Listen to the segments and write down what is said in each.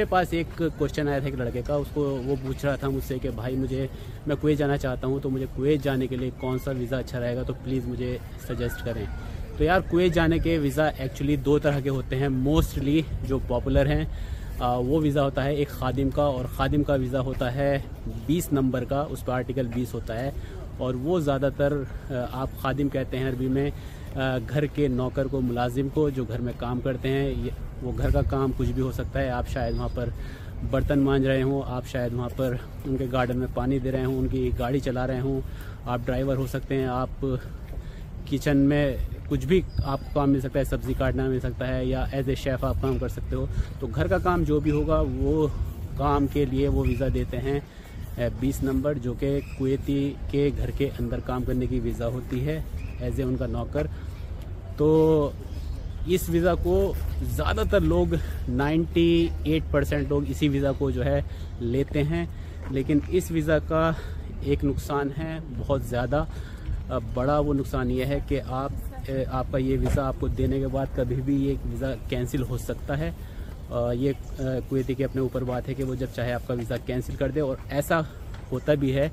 मेरे पास एक क्वेश्चन आया था एक लड़के का, उसको वो पूछ रहा था मुझसे कि भाई मैं कुवैत जाना चाहता हूँ, तो मुझे कुवैत जाने के लिए कौन सा वीज़ा अच्छा रहेगा, तो प्लीज़ मुझे सजेस्ट करें। तो यार कुवैत जाने के वीज़ा एक्चुअली दो तरह के होते हैं, मोस्टली जो पॉपुलर हैं वो वीज़ा होता है एक खादिम का, और ख़ादिम का वीज़ा होता है 20 नंबर का, उस पर आर्टिकल 20 होता है। और वो ज़्यादातर आप खादिम कहते हैं अरबी में घर के नौकर को, मुलाजिम को, जो घर में काम करते हैं। वो घर का काम कुछ भी हो सकता है, आप शायद वहाँ पर बर्तन मांज रहे हों, आप शायद वहाँ पर उनके गार्डन में पानी दे रहे हों, उनकी गाड़ी चला रहे हों, आप ड्राइवर हो सकते हैं, आप किचन में कुछ भी आपको काम मिल सकता है, सब्ज़ी काटना मिल सकता है, या एज ए शेफ़ आप काम कर सकते हो। तो घर का काम जो भी होगा वो काम के लिए वो वीज़ा देते हैं 20 नंबर, जो कि कुवैती के घर के अंदर काम करने की वीज़ा होती है एज ए उनका नौकर। तो इस वीज़ा को ज़्यादातर लोग 98% लोग इसी वीज़ा को जो है लेते हैं। लेकिन इस वीज़ा का एक नुकसान है बहुत ज़्यादा बड़ा। वो नुकसान ये है कि आपका ये वीज़ा आपको देने के बाद कभी भी ये वीज़ा कैंसिल हो सकता है। ये कुवैती के अपने ऊपर बात है कि वो जब चाहे आपका वीज़ा कैंसिल कर दे, और ऐसा होता भी है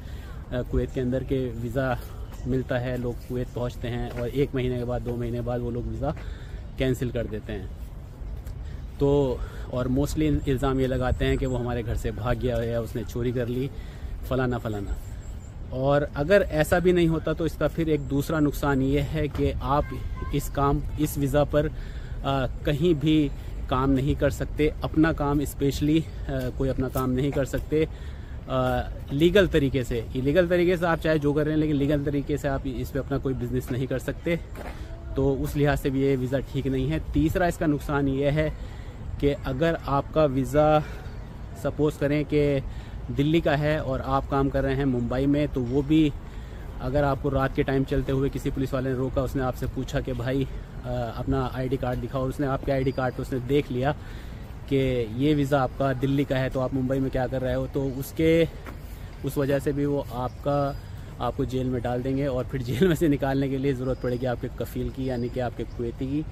कुवैत के अंदर के वीज़ा मिलता है, लोग कुवैत पहुंचते हैं और 1 महीने के बाद 2 महीने बाद वो लोग वीज़ा कैंसिल कर देते हैं। तो और मोस्टली इल्ज़ाम ये लगाते हैं कि वो हमारे घर से भाग गया या उसने चोरी कर ली, फलाना फलाना। और अगर ऐसा भी नहीं होता तो इसका फिर एक दूसरा नुकसान ये है कि आप इस वीज़ा पर कहीं भी काम नहीं कर सकते, अपना काम स्पेशली कोई अपना काम नहीं कर सकते लीगल तरीके से। इलीगल तरीके से आप चाहे जो कर रहे हैं, लेकिन लीगल तरीके से आप इस पे अपना कोई बिज़नेस नहीं कर सकते। तो उस लिहाज से भी ये वीज़ा ठीक नहीं है। तीसरा इसका नुकसान ये है कि अगर आपका वीज़ा सपोज़ करें कि दिल्ली का है और आप काम कर रहे हैं मुंबई में, तो वो भी अगर आपको रात के टाइम चलते हुए किसी पुलिस वाले ने रोका, उसने आपसे पूछा कि भाई अपना आईडी कार्ड दिखाओ, और उसने आपके आईडी कार्ड पे उसने देख लिया कि ये वीज़ा आपका दिल्ली का है, तो आप मुंबई में क्या कर रहे हो, तो उस वजह से भी वो आपको जेल में डाल देंगे। और फिर जेल में से निकालने के लिए ज़रूरत पड़ेगी आपके कफ़ील की, यानी कि आपके कुवैती की।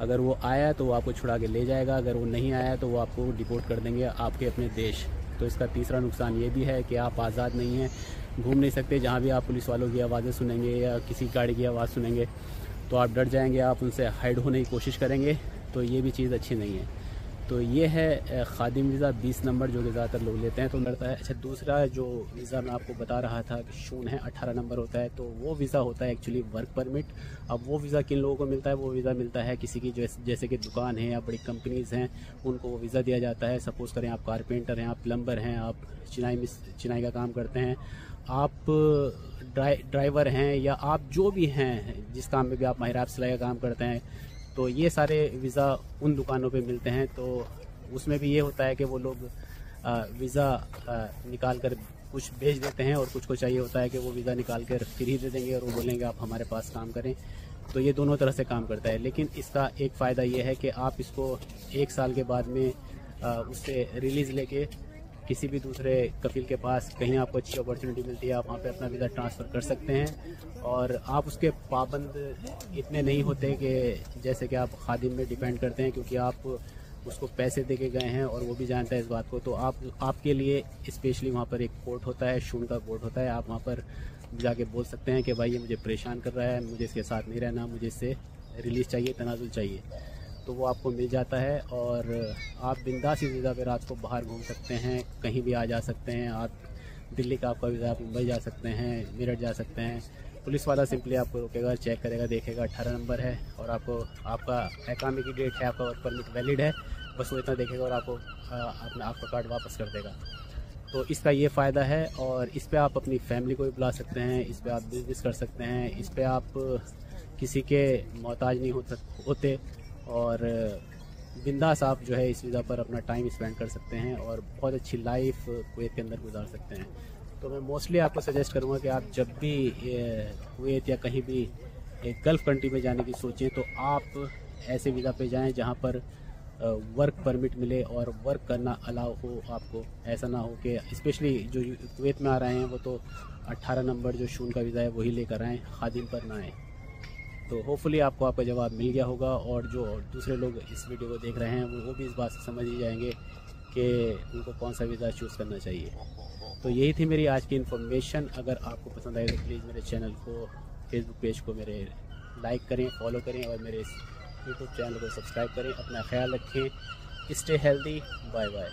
अगर वो आया तो वो आपको छुड़ा के ले जाएगा, अगर वो नहीं आया तो वो आपको डिपोर्ट कर देंगे आपके अपने देश। तो इसका तीसरा नुकसान ये भी है कि आप आज़ाद नहीं हैं, घूम नहीं सकते। जहाँ भी आप पुलिस वालों की आवाज़ें सुनेंगे या किसी गाड़ी की आवाज़ सुनेंगे तो आप डर जाएंगे, आप उनसे हाइड होने की कोशिश करेंगे। तो ये भी चीज़ अच्छी नहीं है। तो ये है खादिम वीज़ा 20 नंबर, जो कि ज़्यादातर लोग लेते हैं। तो लगता है अच्छा, दूसरा जो वीज़ा मैं आपको बता रहा था कि शून है 18 नंबर होता है, तो वो वीज़ा होता है एक्चुअली वर्क परमिट। अब वो वीज़ा किन लोगों को मिलता है? वो वीज़ा मिलता है किसी की जैसे कि दुकान है या बड़ी कंपनीज़ हैं, उनको वो वीज़ा दिया जाता है। सपोज़ करें आप कारपेंटर हैं, आप प्लम्बर हैं, आप चिनाई का काम करते हैं, आप ड्राइवर हैं, या आप जो भी हैं जिस काम में भी आप माहिर सिलाई का काम करते हैं, तो ये सारे वीज़ा उन दुकानों पे मिलते हैं। तो उसमें भी ये होता है कि वो लोग वीज़ा निकाल कर कुछ भेज देते हैं, और कुछ को चाहिए होता है कि वो वीज़ा निकाल कर फ्री दे देंगे और वो बोलेंगे आप हमारे पास काम करें। तो ये दोनों तरह से काम करता है। लेकिन इसका एक फ़ायदा ये है कि आप इसको 1 साल के बाद में उससे रिलीज़ लेके किसी भी दूसरे कफील के पास कहीं आपको अच्छी अपॉर्चुनिटी मिलती है, आप वहाँ पे अपना वीज़ा ट्रांसफ़र कर सकते हैं। और आप उसके पाबंद इतने नहीं होते कि जैसे कि आप खादिम में डिपेंड करते हैं, क्योंकि आप उसको पैसे दे के गए हैं और वो भी जानता है इस बात को। तो आपके लिए स्पेशली वहाँ पर एक कोर्ट होता है, शून का कोर्ट होता है। आप वहाँ पर जाके बोल सकते हैं कि भाई ये मुझे परेशान कर रहा है, मुझे इसके साथ नहीं रहना, मुझे इससे रिलीज़ चाहिए, तनाजुल चाहिए। तो वो आपको मिल जाता है और आप बिंदास इस वीज़ा पे रात को बाहर घूम सकते हैं, कहीं भी आ जा सकते हैं। आप दिल्ली का आपका वीज़ा, आप मुंबई जा सकते हैं, मेरठ जा सकते हैं। पुलिस वाला सिंपली आपको रोकेगा, चेक करेगा, देखेगा 18 नंबर है और आपका एकामे की डेट है, आपका वर्क परमिट वैलिड है, बस वो इतना देखेगा और आपका कार्ड वापस कर देगा। तो इसका ये फ़ायदा है। और इस पर आप अपनी फैमिली को भी बुला सकते हैं, इस पर आप बिज़नेस कर सकते हैं, इस पर आप किसी के मोहताज नहीं होते और बिंदास आप जो है इस वीज़ा पर अपना टाइम स्पेंड कर सकते हैं और बहुत अच्छी लाइफ कुवैत के अंदर गुजार सकते हैं। तो मैं मोस्टली आपको सजेस्ट करूँगा कि आप जब भी कुवैत या कहीं भी एक गल्फ़ कंट्री में जाने की सोचें तो आप ऐसे वीज़ा पे जाएं जहाँ पर वर्क परमिट मिले और वर्क करना अलाउ हो आपको। ऐसा ना हो कि स्पेशली जो कुवैत में आ रहे हैं वो तो 18 नंबर जो शून का वीज़ा है वही लेकर आएँ, खादिम पर ना आएँ। तो होपफुली आपको आपका जवाब मिल गया होगा और जो दूसरे लोग इस वीडियो को देख रहे हैं वो भी इस बात से समझ ही जाएंगे कि उनको कौन सा वीज़ा चूज़ करना चाहिए। तो यही थी मेरी आज की इन्फॉर्मेशन। अगर आपको पसंद आए तो प्लीज़ मेरे चैनल को, फेसबुक पेज को मेरे लाइक करें, फॉलो करें और मेरे यूट्यूब चैनल को सब्सक्राइब करें। अपना ख्याल रखें। Stay healthy. Bye bye.